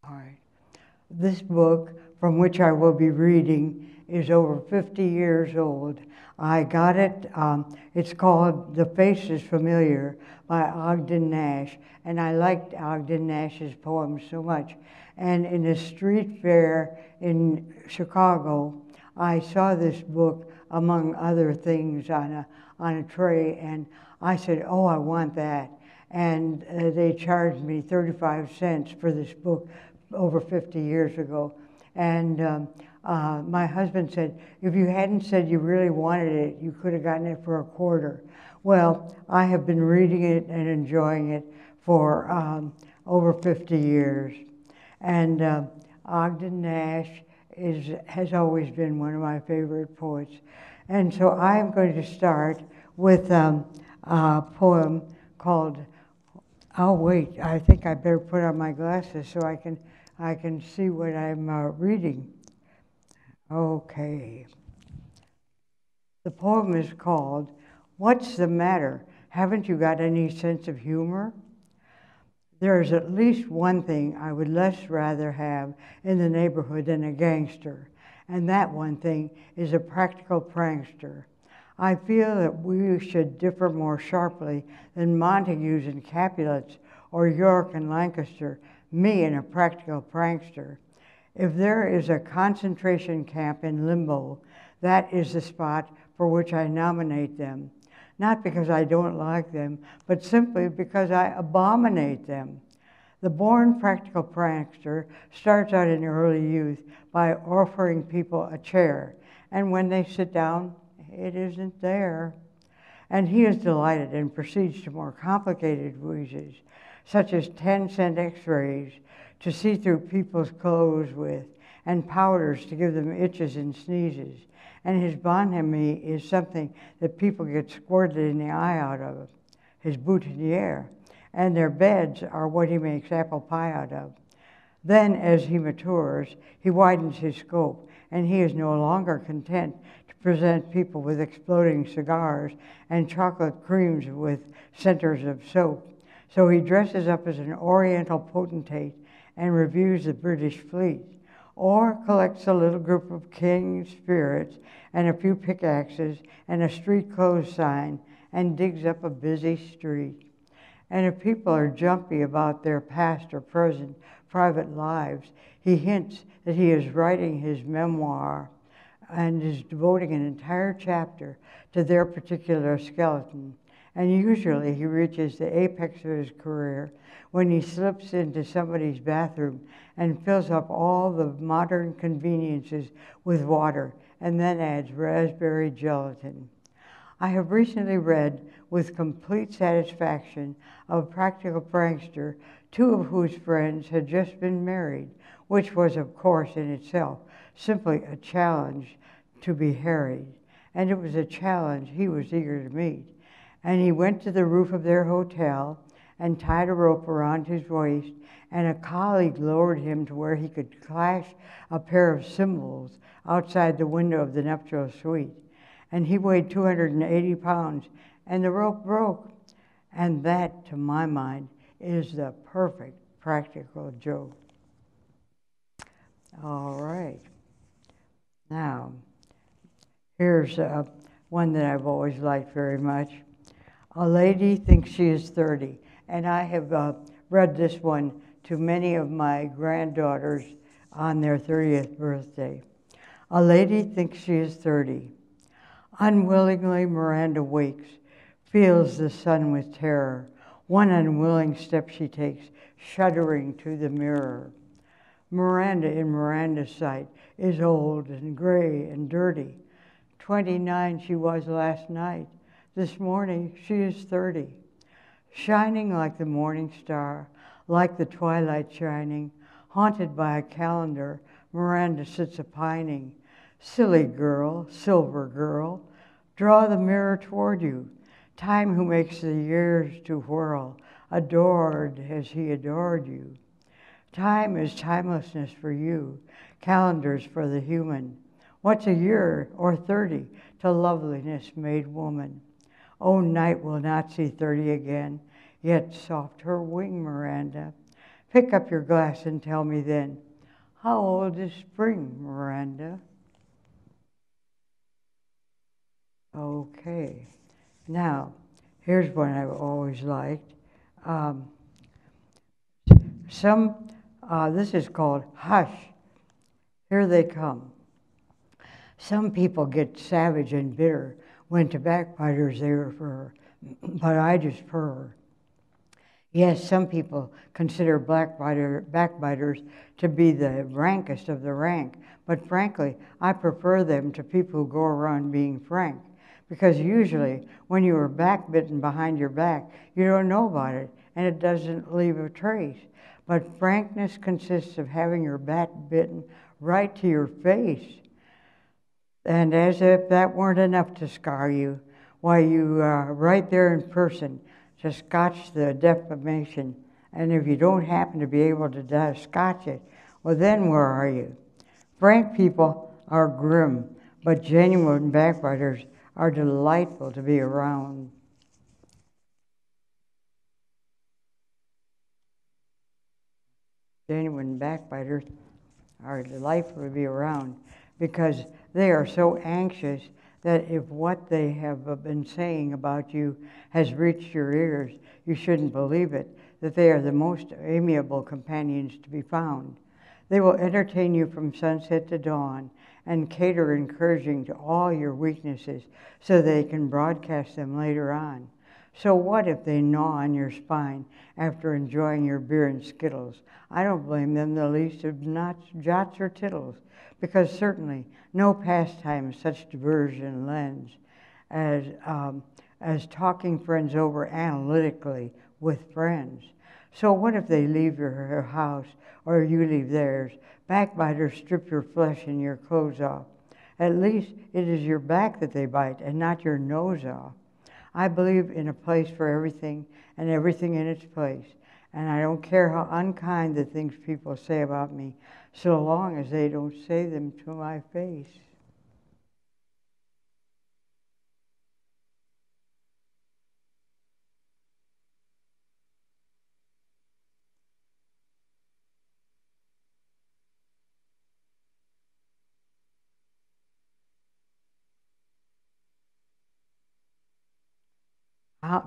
All right. This book, from which I will be reading, is over 50 years old. I got it, it's called The Face is Familiar by Ogden Nash, and I liked Ogden Nash's poems so much. And in a street fair in Chicago, I saw this book among other things on a tray, and I said, oh, I want that. And they charged me 35 cents for this book over 50 years ago. And my husband said, if you hadn't said you really wanted it, you could have gotten it for a quarter. Well, I have been reading it and enjoying it for over 50 years. And Ogden Nash has always been one of my favorite poets. And so I'm going to start with a poem called, oh wait, I think I better put on my glasses so I can see what I'm reading. Okay. The poem is called, What's the Matter? Haven't you got any sense of humor? There's at least one thing I would less rather have in the neighborhood than a gangster, and that one thing is a practical prankster. I feel that we should differ more sharply than Montagues and Capulets or York and Lancaster, me and a practical prankster. If there is a concentration camp in Limbo, that is the spot for which I nominate them. Not because I don't like them, but simply because I abominate them. The born practical prankster starts out in early youth by offering people a chair, and when they sit down, it isn't there. And he is delighted and proceeds to more complicated ruses, such as 10-cent x-rays to see through people's clothes with, and powders to give them itches and sneezes. And his bonhomie is something that people get squirted in the eye out of, his boutonniere, and their beds are what he makes apple pie out of. Then, as he matures, he widens his scope, and he is no longer content to present people with exploding cigars and chocolate creams with centers of soap. So he dresses up as an oriental potentate and reviews the British fleet, or collects a little group of king spirits and a few pickaxes and a street closed sign and digs up a busy street. And if people are jumpy about their past or present private lives, he hints that he is writing his memoir and is devoting an entire chapter to their particular skeleton. And usually he reaches the apex of his career when he slips into somebody's bathroom and fills up all the modern conveniences with water and then adds raspberry gelatin. I have recently read with complete satisfaction of a practical prankster, two of whose friends had just been married, which was, of course, in itself simply a challenge to be harried. And it was a challenge he was eager to meet. And he went to the roof of their hotel and tied a rope around his waist, and a colleague lowered him to where he could clash a pair of cymbals outside the window of the nuptial suite. And he weighed 280 pounds, and the rope broke. And that, to my mind, is the perfect practical joke. All right. Now, here's one that I've always liked very much. A lady thinks she is 30, and I have read this one to many of my granddaughters on their 30th birthday. A lady thinks she is 30. Unwillingly, Miranda wakes, feels the sun with terror. One unwilling step she takes, shuddering to the mirror. Miranda, in Miranda's sight, is old and gray and dirty. 29 she was last night. This morning she is 30. Shining like the morning star, like the twilight shining, haunted by a calendar, Miranda sits a-pining. Silly girl, silver girl, draw the mirror toward you. Time who makes the years to whirl, adored as he adored you. Time is timelessness for you, calendars for the human. What's a year or 30 to loveliness made woman? Oh, night will not see 30 again, yet soft her wing, Miranda. Pick up your glass and tell me then, how old is spring, Miranda? Okay. Now, here's one I've always liked. Um, this is called Hush. Here they come. Some people get savage and bitter when to backbiters they refer, but I just purr. Yes, some people consider backbiters to be the rankest of the rank, but frankly, I prefer them to people who go around being frank. Because usually, when you are backbitten behind your back, you don't know about it, and it doesn't leave a trace. But frankness consists of having your back bitten right to your face. And as if that weren't enough to scar you, why, you right there in person to scotch the defamation. And if you don't happen to be able to scotch it, well, then where are you? Frank people are grim, but genuine backbiters are delightful to be around. Genuine backbiters are delightful to be around because they are so anxious that if what they have been saying about you has reached your ears, you shouldn't believe it, that they are the most amiable companions to be found. They will entertain you from sunset to dawn and cater encouraging to all your weaknesses so they can broadcast them later on. So what if they gnaw on your spine after enjoying your beer and Skittles? I don't blame them the least of not jots or tittles, because certainly no pastime is such diversion lends as talking friends over analytically with friends. So what if they leave your house or you leave theirs? Backbiters strip your flesh and your clothes off. At least it is your back that they bite and not your nose off. I believe in a place for everything and everything in its place. And I don't care how unkind the things people say about me, so long as they don't say them to my face.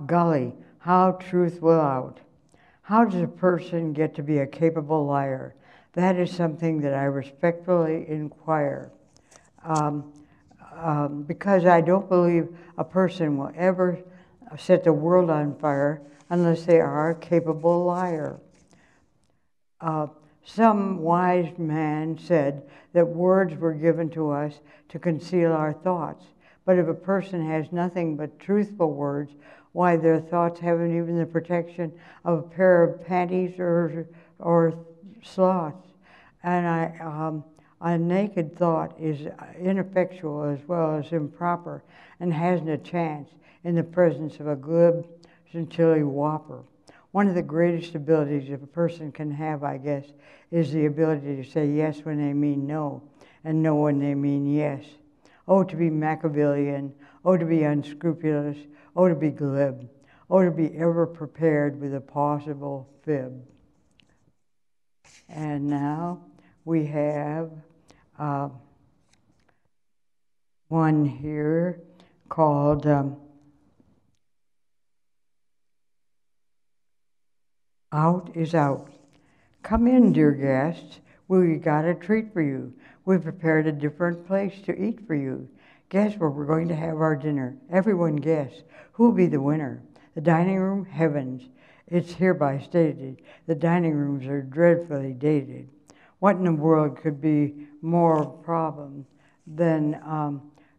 Golly, how truth will out. How does a person get to be a capable liar? That is something that I respectfully inquire. Because I don't believe a person will ever set the world on fire unless they are a capable liar. Some wise man said that words were given to us to conceal our thoughts. But if a person has nothing but truthful words, why, their thoughts haven't even the protection of a pair of panties or sloths. And a naked thought is ineffectual as well as improper and hasn't a chance in the presence of a glib, chantilly whopper. One of the greatest abilities a person can have, I guess, is the ability to say yes when they mean no, and no when they mean yes. Oh, to be Machiavellian, oh, to be unscrupulous, oh, to be glib, oh, to be ever prepared with a possible fib. And now we have one here called Out is Out. Come in, dear guests. We got a treat for you. We've prepared a different place to eat for you. Guess where we're going to have our dinner. Everyone guess. Who'll be the winner? The dining room? Heavens. It's hereby stated. The dining rooms are dreadfully dated. What in the world could be more problem than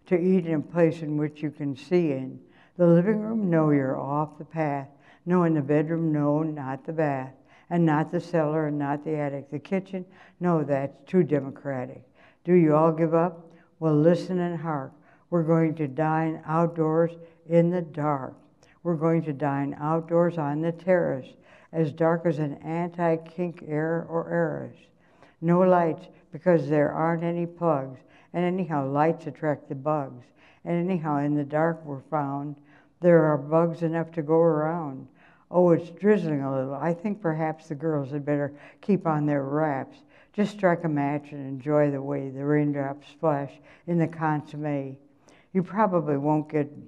to eat in a place in which you can see in? The living room? No, you're off the path. No, in the bedroom? No, not the bath. And not the cellar and not the attic. The kitchen? No, that's too democratic. Do you all give up? Well, listen and hark. We're going to dine outdoors in the dark. We're going to dine outdoors on the terrace, as dark as an anti-kink air or heiress. No lights, because there aren't any plugs. And anyhow, lights attract the bugs. And anyhow, in the dark we're found, there are bugs enough to go around. Oh, it's drizzling a little. I think perhaps the girls had better keep on their wraps. Just strike a match and enjoy the way the raindrops splash in the consomme. You probably won't get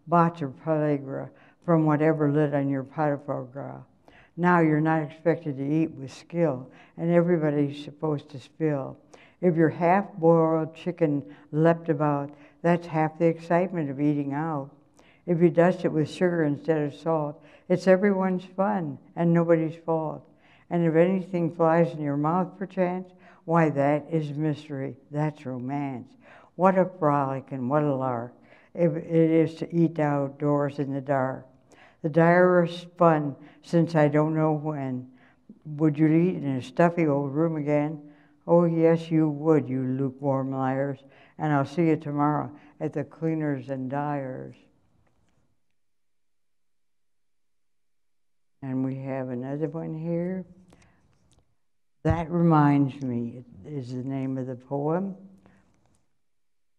bots or pellagra from whatever lit on your potiphar. Now you're not expected to eat with skill, and everybody's supposed to spill. If your half-boiled chicken leapt about, that's half the excitement of eating out. If you dust it with sugar instead of salt, it's everyone's fun and nobody's fault. And if anything flies in your mouth perchance, why that is mystery, that's romance. What a frolic and what a lark if it is to eat outdoors in the dark. The direst fun since I don't know when. Would you eat in a stuffy old room again? Oh, yes, you would, you lukewarm liars. And I'll see you tomorrow at the cleaners and dyers. And we have another one here. That Reminds Me is the name of the poem.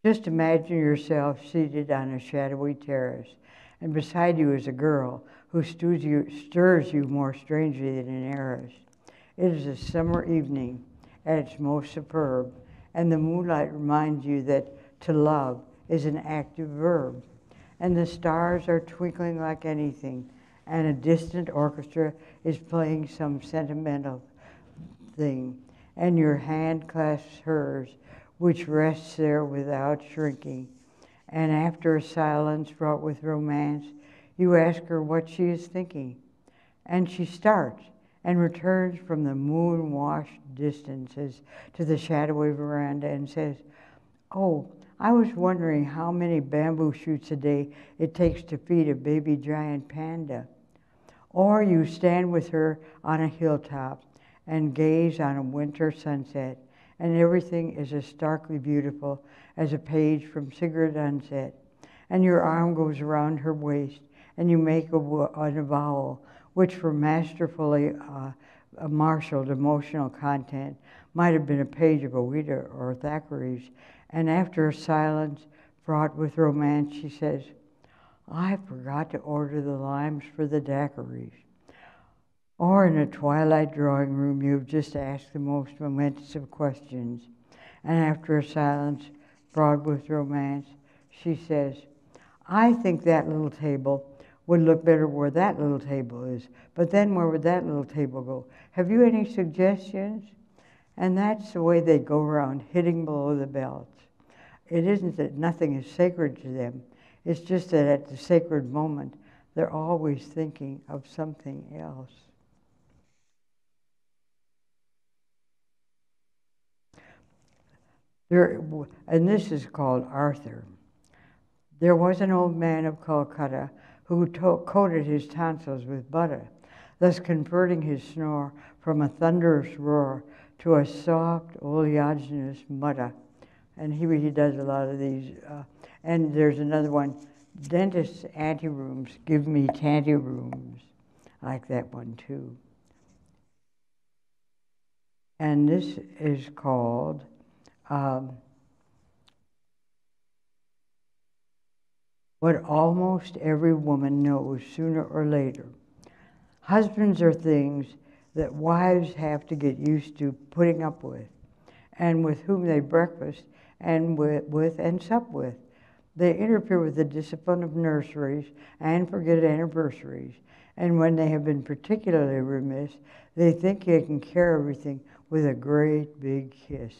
Just imagine yourself seated on a shadowy terrace, and beside you is a girl who stirs you more strangely than an heiress. It is a summer evening at its most superb, and the moonlight reminds you that to love is an active verb. And the stars are twinkling like anything, and a distant orchestra is playing some sentimental thing, and your hand clasps hers, which rests there without shrinking. And after a silence fraught with romance, you ask her what she is thinking. And she starts and returns from the moon-washed distances to the shadowy veranda and says, "Oh, I was wondering how many bamboo shoots a day it takes to feed a baby giant panda." Or you stand with her on a hilltop and gaze on a winter sunset, and everything is as starkly beautiful as a page from Sigurd Undset. And your arm goes around her waist, and you make an avowal, which for masterfully marshaled emotional content might have been a page of Oettinger or Thackeray's. And after a silence fraught with romance, she says, "I forgot to order the limes for the daiquiris." Or in a twilight drawing room, you've just asked the most momentous of questions, and after a silence fraught with romance, she says, "I think that little table would look better where that little table is, but then where would that little table go? Have you any suggestions?" And that's the way they go around hitting below the belt. It isn't that nothing is sacred to them. It's just that at the sacred moment, they're always thinking of something else. And this is called Arthur. There was an old man of Calcutta who coated his tonsils with butter, thus converting his snore from a thunderous roar to a soft, oleaginous mutter. And he does a lot of these. And there's another one, dentist's anterooms give me tanty rooms. I like that one too. And this is called What Almost Every Woman Knows Sooner or Later. Husbands are things that wives have to get used to putting up with, and with whom they breakfast and with and sup with. They interfere with the discipline of nurseries and forget anniversaries. And when they have been particularly remiss, they think they can cure everything with a great big kiss.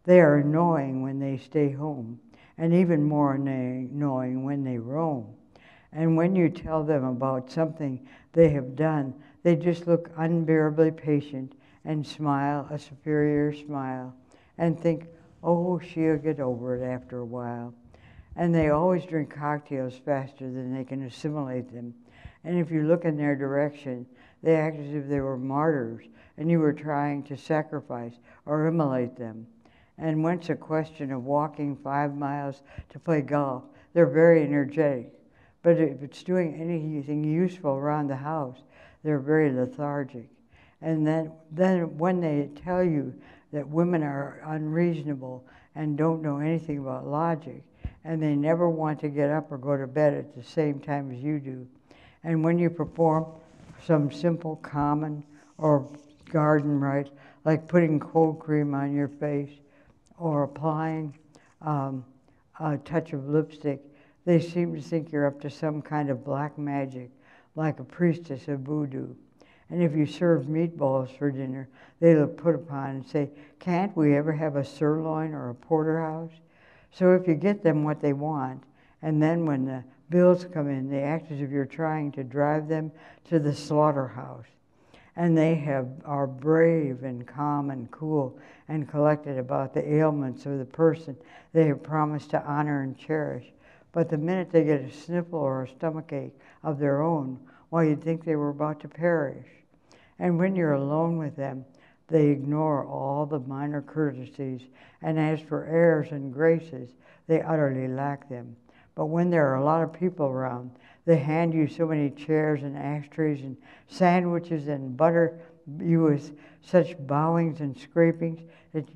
They are annoying when they stay home, and even more annoying when they roam. And when you tell them about something they have done, they just look unbearably patient and smile a superior smile and think, oh, she'll get over it after a while. And they always drink cocktails faster than they can assimilate them. And if you look in their direction, they act as if they were martyrs and you were trying to sacrifice or immolate them. And when it's a question of walking 5 miles to play golf, they're very energetic. But if it's doing anything useful around the house, they're very lethargic. And then when they tell you that women are unreasonable and don't know anything about logic, and they never want to get up or go to bed at the same time as you do, and when you perform some simple, common, or garden right, like putting cold cream on your face or applying a touch of lipstick, they seem to think you're up to some kind of black magic, like a priestess of voodoo. And if you serve meatballs for dinner, they'll put upon and say, can't we ever have a sirloin or a porterhouse? So if you get them what they want, and then when the bills come in, they act as if you're trying to drive them to the slaughterhouse. And they are brave and calm and cool and collected about the ailments of the person they have promised to honor and cherish. But the minute they get a sniffle or a stomachache of their own, why, you'd think they were about to perish. And when you're alone with them, they ignore all the minor courtesies, and as for airs and graces, they utterly lack them. But when there are a lot of people around, they hand you so many chairs and ashtrays and sandwiches and butter you with such bowings and scrapings that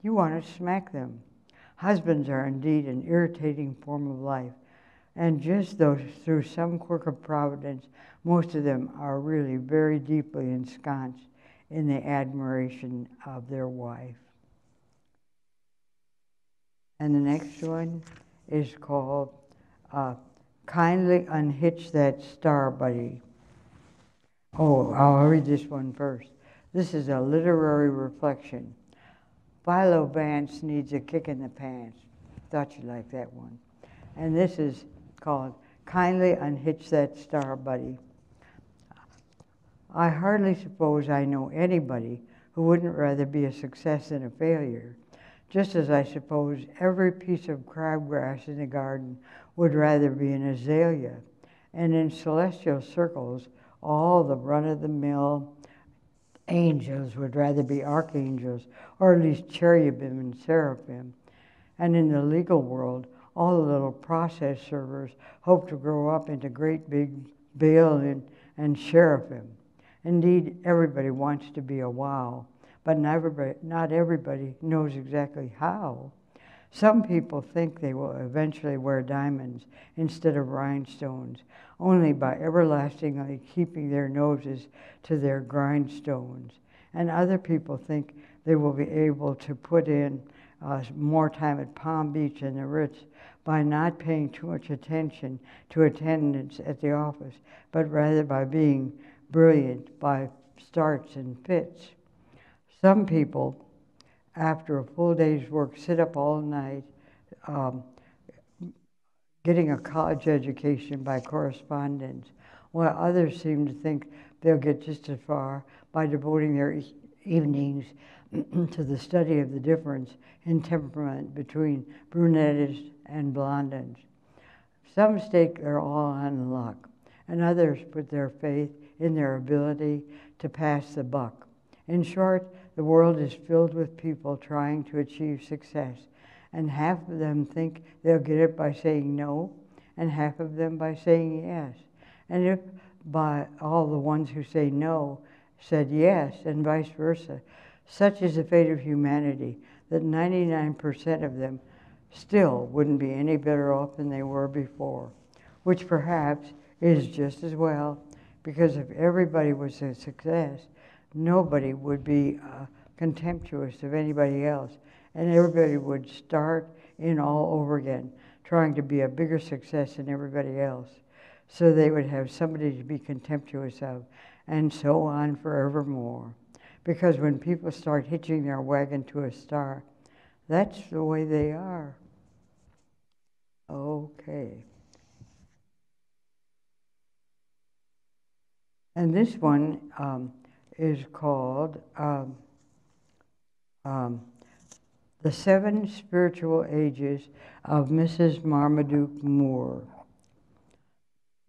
you want to smack them. Husbands are indeed an irritating form of life, and just though through some quirk of providence, most of them are really very deeply ensconced in the admiration of their wife. And the next one is called Kindly Unhitch That Star Buddy. Oh, I'll read this one first. This is a literary reflection. Philo Vance needs a kick in the pants. Thought you'd like that one. And this is called Kindly Unhitch That Star Buddy. I hardly suppose I know anybody who wouldn't rather be a success than a failure, just as I suppose every piece of crabgrass in the garden would rather be an azalea. And in celestial circles, all the run-of-the-mill angels would rather be archangels, or at least cherubim and seraphim. And in the legal world, all the little process servers hope to grow up into great big Baal and seraphim. Indeed, everybody wants to be a wow, but not everybody knows exactly how. Some people think they will eventually wear diamonds instead of rhinestones, only by everlastingly keeping their noses to their grindstones. And other people think they will be able to put in more time at Palm Beach and the Ritz by not paying too much attention to attendance at the office, but rather by being brilliant by starts and fits. Some people, after a full day's work, sit up all night getting a college education by correspondence, while others seem to think they'll get just as far by devoting their evenings to the study of the difference in temperament between brunettes and blondes. Some stake their all on luck, and others put their faith in their ability to pass the buck. In short, the world is filled with people trying to achieve success, and half of them think they'll get it by saying no, and half of them by saying yes. And if by all the ones who say no said yes, and vice versa, such is the fate of humanity that 99% of them still wouldn't be any better off than they were before, which perhaps is just as well, because if everybody was a success, nobody would be contemptuous of anybody else, and everybody would start in all over again, trying to be a bigger success than everybody else. So they would have somebody to be contemptuous of, and so on forevermore. Because when people start hitching their wagon to a star, that's the way they are. Okay. And this one is called The 7 Spiritual Ages of Mrs. Marmaduke Moore.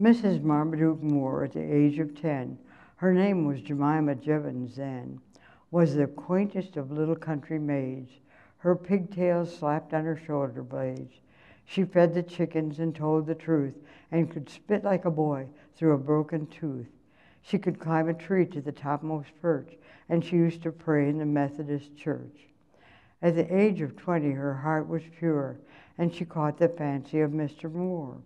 Mrs. Marmaduke Moore, at the age of 10, her name was Jemima Jevons then, was the quaintest of little country maids, her pigtails slapped on her shoulder blades. She fed the chickens and told the truth, and could spit like a boy through a broken tooth. She could climb a tree to the topmost perch, and she used to pray in the Methodist church. At the age of 20, her heart was pure, and she caught the fancy of Mr. Moore.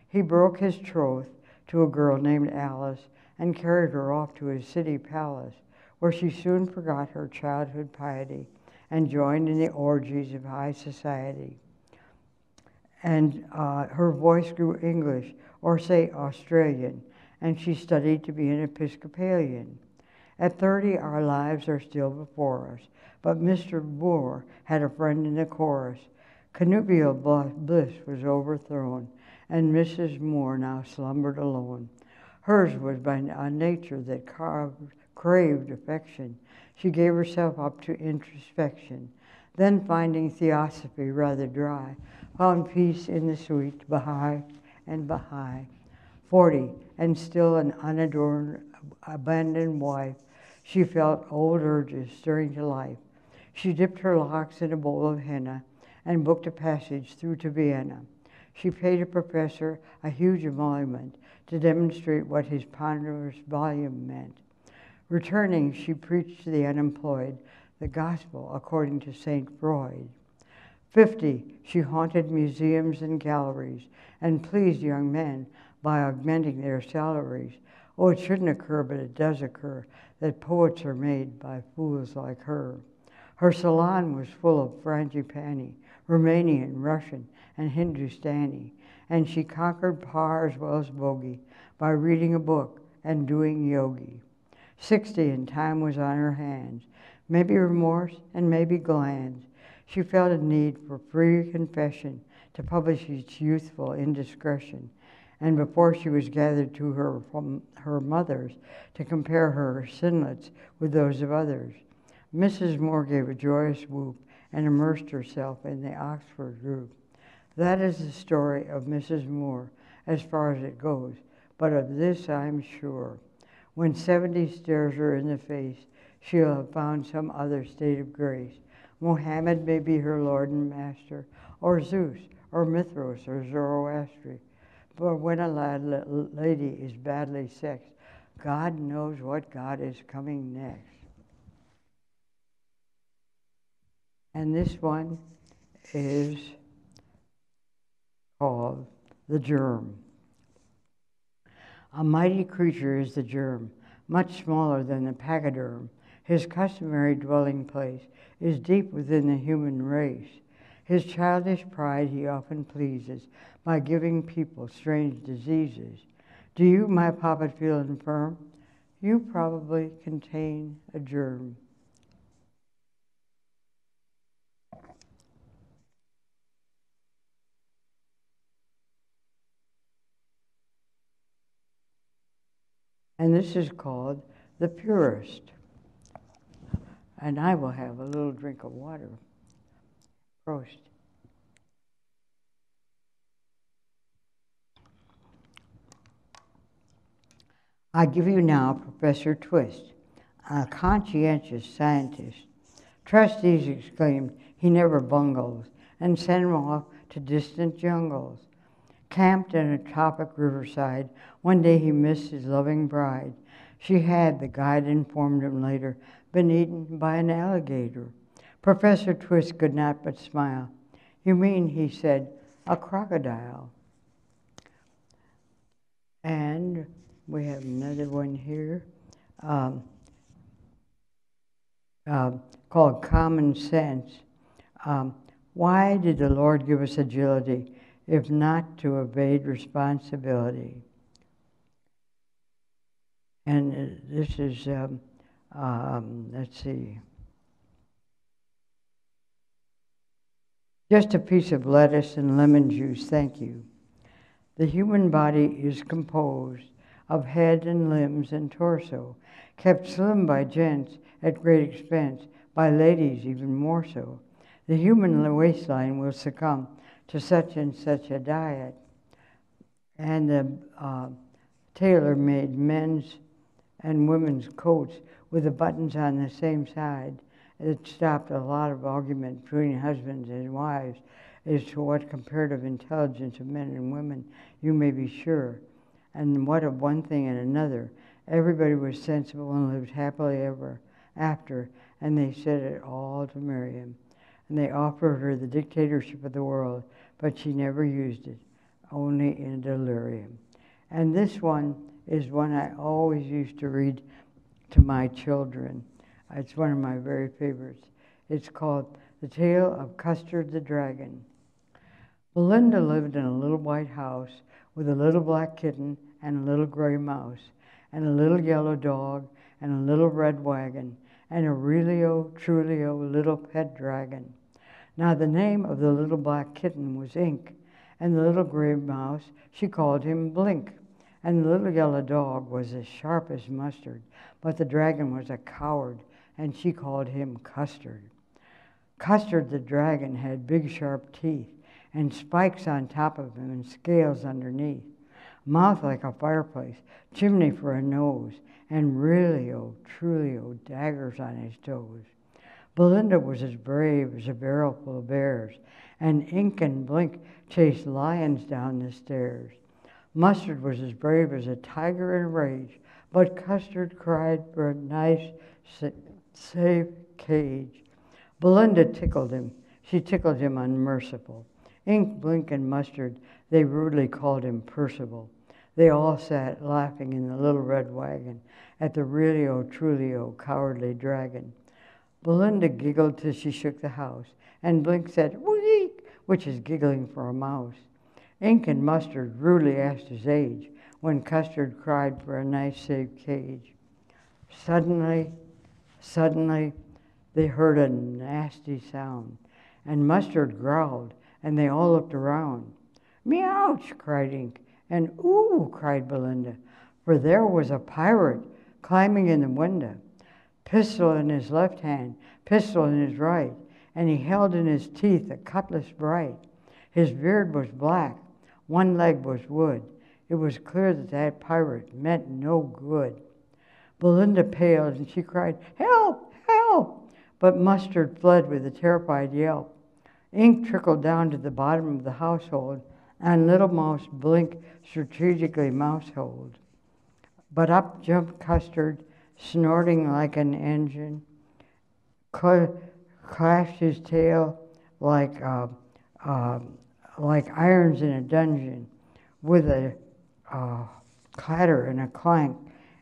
He broke his troth to a girl named Alice, and carried her off to his city palace, where she soon forgot her childhood piety and joined in the orgies of high society. And her voice grew English, or say Australian, and she studied to be an Episcopalian. At 30, our lives are still before us, but Mr. Moore had a friend in the chorus. Connubial bliss was overthrown, and Mrs. Moore now slumbered alone. Hers was by a nature that craved affection. She gave herself up to introspection. Then, finding theosophy rather dry, found peace in the sweet Baha'i and Baha'i. 40, and still an unadorned, abandoned wife, she felt old urges stirring to life. She dipped her locks in a bowl of henna and booked a passage through to Vienna. She paid a professor a huge emolument to demonstrate what his ponderous volume meant. Returning, she preached to the unemployed the gospel according to St. Freud. 50, she haunted museums and galleries and pleased young men by augmenting their salaries. Oh, it shouldn't occur, but it does occur, that poets are made by fools like her. Her salon was full of frangipani, Romanian, Russian, and Hindustani, and she conquered par as well as bogey by reading a book and doing yogi. 60, and time was on her hands, maybe remorse and maybe glands. She felt a need for free confession to publish its youthful indiscretion, and before she was gathered to her from her mother's to compare her sinlets with those of others. Mrs. Moore gave a joyous whoop and immersed herself in the Oxford group. That is the story of Mrs. Moore as far as it goes, but of this I'm sure. When 70 stares her in the face, she'll have found some other state of grace. Mohammed may be her lord and master, or Zeus, or Mithras, or Zoroaster. But when a lady is badly sexed, God knows what God is coming next. And this one is called the Germ. A mighty creature is the germ, much smaller than the pachyderm. His customary dwelling place is deep within the human race. His childish pride he often pleases by giving people strange diseases. Do you, my poppet, feel infirm? You probably contain a germ. And this is called the purist. And I will have a little drink of water. Prost. I give you now Professor Twist, a conscientious scientist. Trustees exclaimed, he never bungles, and sent him off to distant jungles. Camped in a tropic riverside, one day he missed his loving bride. She had, the guide informed him later, been eaten by an alligator. Professor Twist could not but smile. You mean, he said, a crocodile. And we have another one here called Common Sense. Why did the Lord give us agility if not to evade responsibility? And this is, let's see, just a piece of lettuce and lemon juice, thank you. The human body is composed of head and limbs and torso, kept slim by gents at great expense, by ladies even more so. The human waistline will succumb to such and such a diet. And the tailor made men's and women's coats with the buttons on the same side. It stopped a lot of argument between husbands and wives as to what comparative intelligence of men and women, you may be sure. And what of one thing and another. Everybody was sensible and lived happily ever after, and they said it all to Miriam. And they offered her the dictatorship of the world, but she never used it, only in delirium. And this one is one I always used to read to my children. It's one of my very favorites. It's called The Tale of Custard the Dragon. Belinda lived in a little white house with a little black kitten and a little gray mouse and a little yellow dog and a little red wagon and a realio, trulio little pet dragon. Now the name of the little black kitten was Ink, and the little gray mouse, she called him Blink, and the little yellow dog was as sharp as mustard, but the dragon was a coward, and she called him Custard. Custard the dragon had big sharp teeth, and spikes on top of him and scales underneath, mouth like a fireplace, chimney for a nose, and realio, trulio daggers on his toes. Belinda was as brave as a barrel full of bears, and Ink and Blink chased lions down the stairs. Mustard was as brave as a tiger in a rage, but Custard cried for a nice, safe cage. Belinda tickled him. She tickled him unmerciful. Ink, Blink, and Mustard, they rudely called him Percival. They all sat laughing in the little red wagon at the realio, trulio, cowardly dragon. Belinda giggled till she shook the house, and Blink said, "Week," which is giggling for a mouse. Ink and Mustard rudely asked his age, when Custard cried for a nice, safe cage. Suddenly, they heard a nasty sound, and Mustard growled, and they all looked around. "Meouch!" cried Ink, and "Ooh!" cried Belinda, for there was a pirate climbing in the window, pistol in his left hand, pistol in his right, and he held in his teeth a cutlass bright. His beard was black, one leg was wood. It was clear that that pirate meant no good. Belinda paled, and she cried, "Help! Help!" But Mustard fled with a terrified yelp. Ink trickled down to the bottom of the household, and little mouse Blink strategically mouseholed. But up jumped Custard, snorting like an engine, clashed his tail like irons in a dungeon, with a clatter and a clank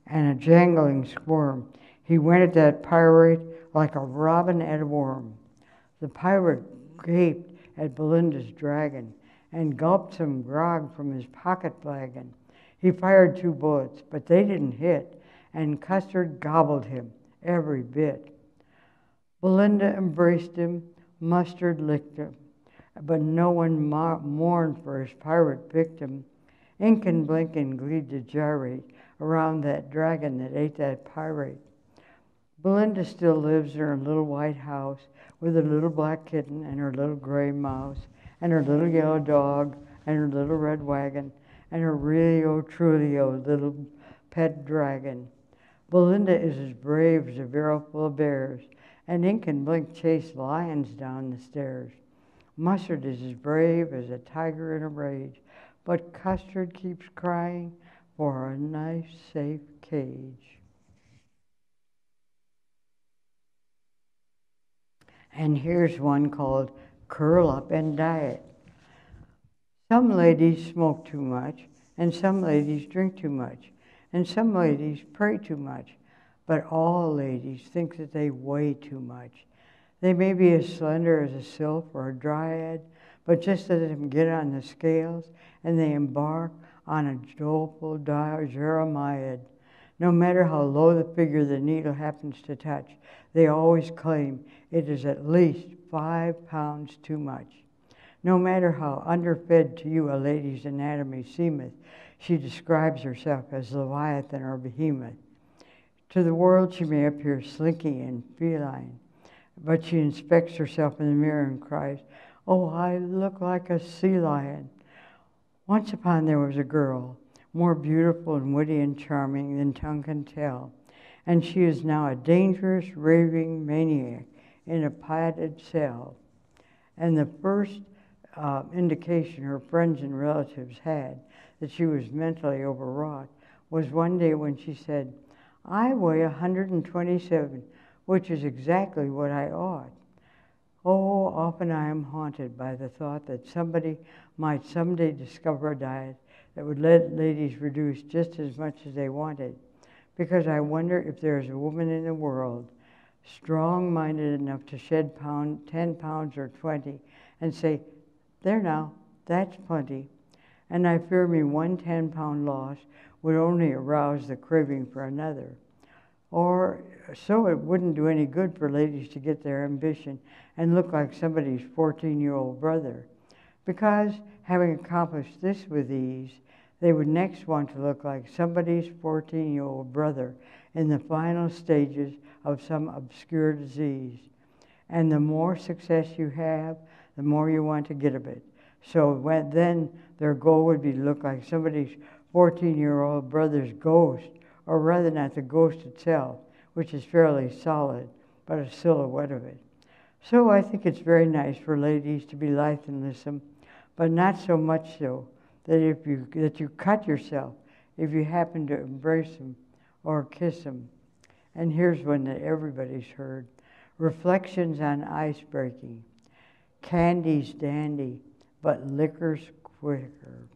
and a jangling squirm. He went at that pirate like a robin at a worm. The pirate gaped at Belinda's dragon and gulped some grog from his pocket flagon. He fired 2 bullets, but they didn't hit, and Custard gobbled him every bit. Belinda embraced him, Mustard licked him, but no one mourned for his pirate victim. Ink and Blink in glee to gyrate around that dragon that ate that pirate. Belinda still lives in her little white house with her little black kitten and her little gray mouse and her little yellow dog and her little red wagon and her realio, trulio little pet dragon. Belinda is as brave as a barrel full of bears, and Ink and Blink chase lions down the stairs. Mustard is as brave as a tiger in a rage, but Custard keeps crying for a nice, safe cage. And here's one called Curl Up and Diet. Some ladies smoke too much, and some ladies drink too much, and some ladies pray too much, but all ladies think that they weigh too much. They may be as slender as a sylph or a dryad, but just let them get on the scales, and they embark on a doleful Jeremiad. No matter how low the figure the needle happens to touch, they always claim it is at least 5 pounds too much. No matter how underfed to you a lady's anatomy seemeth, she describes herself as Leviathan or Behemoth. To the world she may appear slinky and feline, but she inspects herself in the mirror and cries, "Oh, I look like a sea lion." Once upon there was a girl, more beautiful and witty and charming than tongue can tell, and she is now a dangerous, raving maniac in a padded cell. And the first indication her friends and relatives had that she was mentally overwrought was one day when she said, "I weigh 127, which is exactly what I ought." Oh, often I am haunted by the thought that somebody might someday discover a diet that would let ladies reduce just as much as they wanted, because I wonder if there's a woman in the world strong-minded enough to shed 10 pounds or 20 and say, there now, that's plenty. And I fear me one 10-pound loss would only arouse the craving for another. Or so it wouldn't do any good for ladies to get their ambition and look like somebody's 14-year-old brother. Because having accomplished this with ease, they would next want to look like somebody's 14-year-old brother in the final stages of some obscure disease. And the more success you have, the more you want to get of it. So then their goal would be to look like somebody's 14-year-old brother's ghost, or rather not the ghost itself, which is fairly solid, but a silhouette of it. So I think it's very nice for ladies to be lithe and lissome, but not so much so that you cut yourself if you happen to embrace them or kiss them. And here's one that everybody's heard. Reflections on ice breaking. Candy's dandy, but liquor's quicker.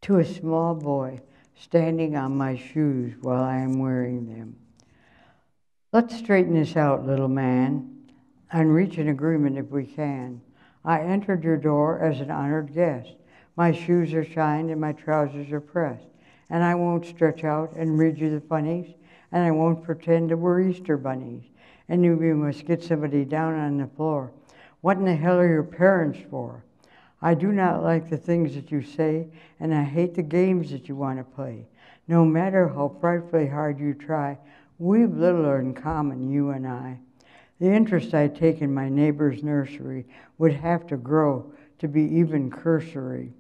To a small boy standing on my shoes while I am wearing them. Let's straighten this out, little man, and reach an agreement if we can. I entered your door as an honored guest. My shoes are shined and my trousers are pressed. And I won't stretch out and read you the funnies, and I won't pretend that we're Easter bunnies. And you must get somebody down on the floor. What in the hell are your parents for? I do not like the things that you say, and I hate the games that you want to play. No matter how frightfully hard you try, we've little in common, you and I. The interest I take in my neighbor's nursery would have to grow to be even cursory,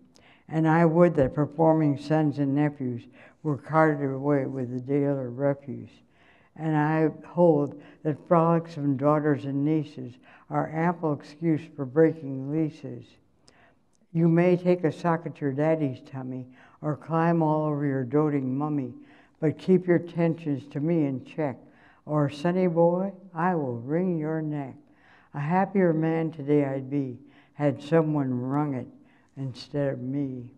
and I would that performing sons and nephews were carted away with the Dale or refuse. And I hold that frolicsome daughters and nieces are ample excuse for breaking leases. You may take a sock at your daddy's tummy or climb all over your doting mummy, but keep your tensions to me in check, or, sonny boy, I will wring your neck. A happier man today I'd be, had someone wrung it instead of me.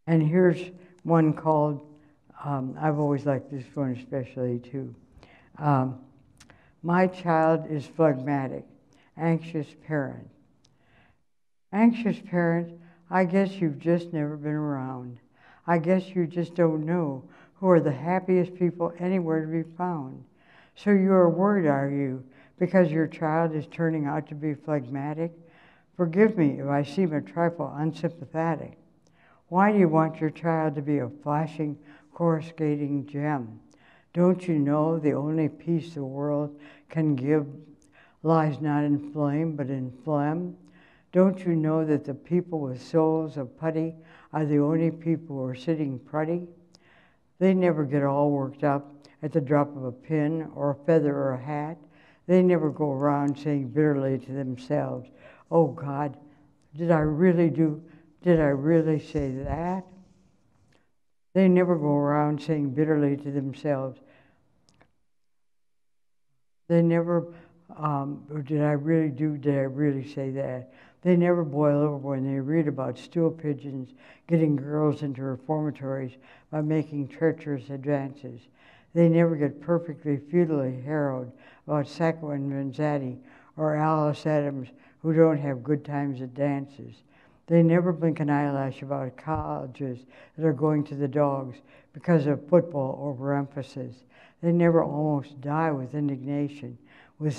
And here's one called, I've always liked this one especially too. My child is phlegmatic, anxious parent. Anxious parent, I guess you've just never been around. I guess you just don't know who are the happiest people anywhere to be found. So you are worried, are you, because your child is turning out to be phlegmatic? Forgive me if I seem a trifle unsympathetic. Why do you want your child to be a flashing, coruscating gem? Don't you know the only peace the world can give lies not in flame, but in phlegm? Don't you know that the people with souls of putty are the only people who are sitting prutty? They never get all worked up at the drop of a pin or a feather or a hat. They never go around saying bitterly to themselves, oh God, did I really say that? They never go around saying bitterly to themselves, they never, did I really say that? They never boil over when they read about stool pigeons getting girls into reformatories by making treacherous advances. They never get perfectly futilely harrowed about Sacco and Vanzetti or Alice Adams who don't have good times at dances. They never blink an eyelash about colleges that are going to the dogs because of football overemphasis. They never almost die with indignation when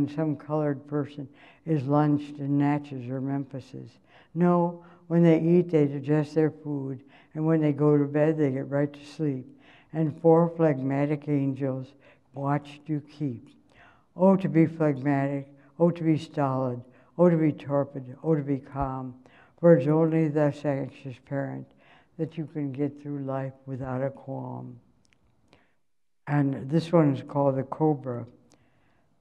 some colored person is lunched in Natchez or Memphises. No, when they eat, they digest their food, and when they go to bed, they get right to sleep. And 4 phlegmatic angels watch you keep. Oh, to be phlegmatic, oh, to be stolid, oh, to be torpid, oh, to be calm. For it's only thus, anxious parent, that you can get through life without a qualm. And this one is called the Cobra.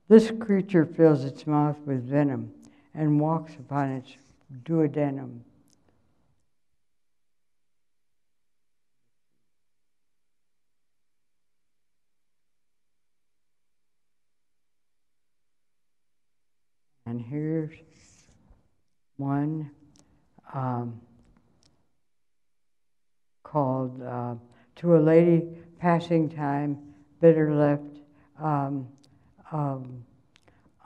This creature fills its mouth with venom and walks upon its duodenum. And here's one called To a Lady Passing Time, Bitter Left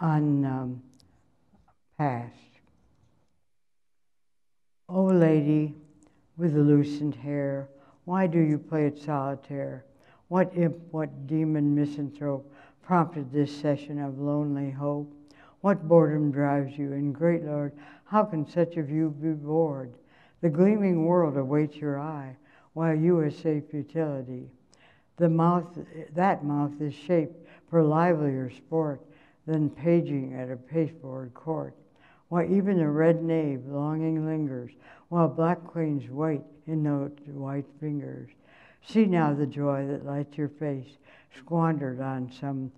Unpassed. Oh, lady with the loosened hair, why do you play at solitaire? What imp, what demon misanthrope prompted this session of lonely hope? What boredom drives you? And great Lord, how can such of you be bored? The gleaming world awaits your eye, while you essay futility. That mouth is shaped for livelier sport than paging at a pasteboard court. Why even the red knave longing lingers, while black queens wait in those white fingers. See now the joy that lights your face, squandered on some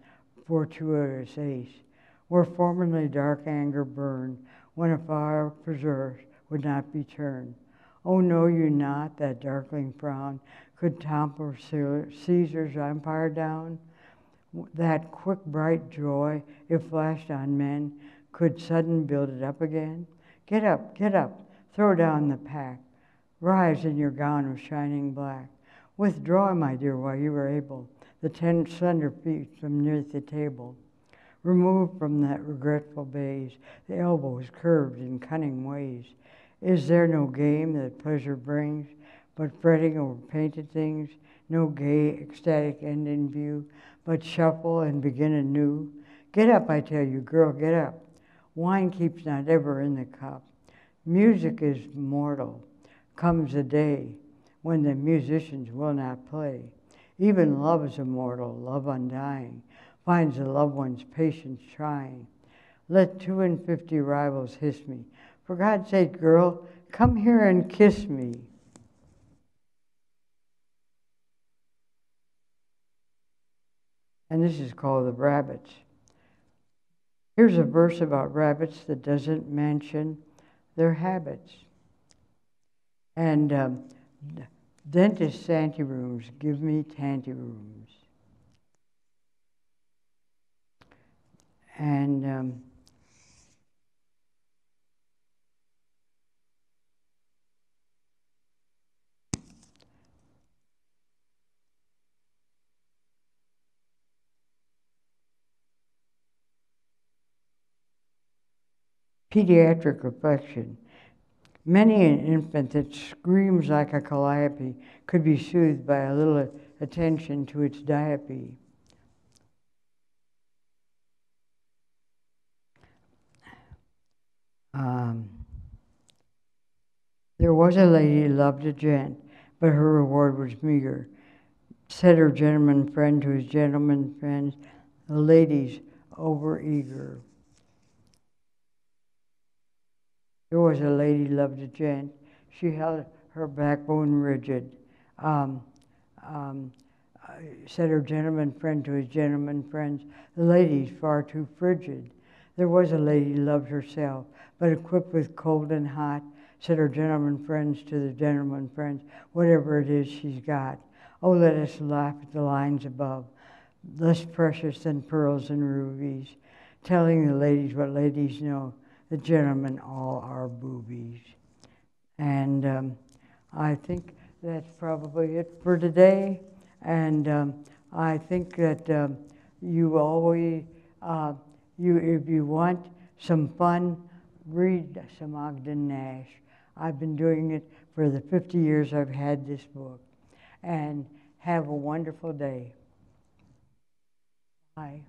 fortuitous ace, where formerly dark anger burned, when a fire preserved would not be turned. Oh, know you not that darkling frown could topple Caesar's empire down? That quick, bright joy, if flashed on men, could sudden build it up again? Get up, throw down the pack. Rise in your gown of shining black. Withdraw, my dear, while you are able, the 10 slender feet from near the table. Remove from that regretful baize the elbows curved in cunning ways. Is there no game that pleasure brings, but fretting over painted things? No gay, ecstatic end in view, but shuffle and begin anew? Get up, I tell you, girl, get up. Wine keeps not ever in the cup. Music is mortal. Comes a day when the musicians will not play. Even love is immortal, love undying, finds the loved one's patience trying. Let 52 rivals hiss me. For God's sake, girl, come here and kiss me. And this is called The Rabbits. Here's a verse about rabbits that doesn't mention their habits. And dentist anterooms give me tantrums. And pediatric affection. Many an infant that screams like a calliope could be soothed by a little attention to its diape. There was a lady loved a gent, but her reward was meager. Said her gentleman friend to his gentleman friends, the lady's overeager. There was a lady loved a gent. She held her backbone rigid. Said her gentleman friend to his gentleman friends, the lady's far too frigid. There was a lady loved herself, but equipped with cold and hot, said her gentleman friends to the gentleman friends, whatever it is she's got. Oh, let us laugh at the lines above, less precious than pearls and rubies, telling the ladies what ladies know, the gentlemen all are boobies. And I think that's probably it for today. And I think that you always, if you want some fun, read some Ogden Nash. I've been doing it for the 50 years I've had this book. And have a wonderful day. Bye.